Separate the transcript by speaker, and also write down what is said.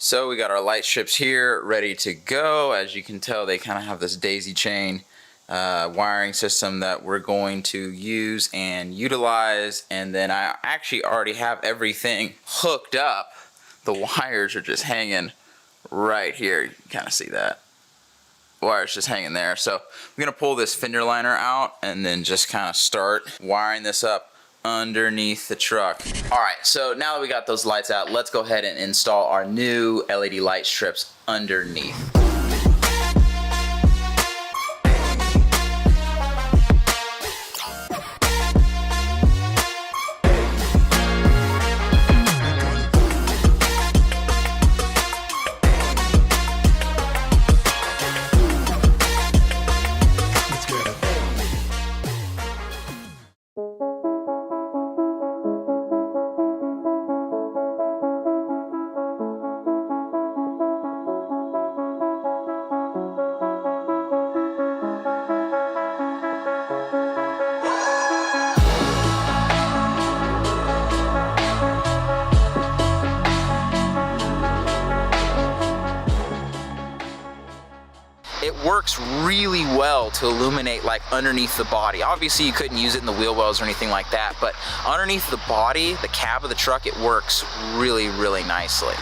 Speaker 1: So we got our light strips here ready to go. As you can tell, they kind of have this daisy chain wiring system that we're going to use and utilize. And then I actually already have everything hooked up. The wires are just hanging right here. You can kind of see that. Wire's just hanging there. So I'm gonna pull this fender liner out and then just kind of start wiring this up underneath the truck. All right, so now that we got those lights out, let's go ahead and install our new LED light strips underneath. It works really well to illuminate like underneath the body. Obviously you couldn't use it in the wheel wells or anything like that, but underneath the body, the cab of the truck, it works really, really nicely.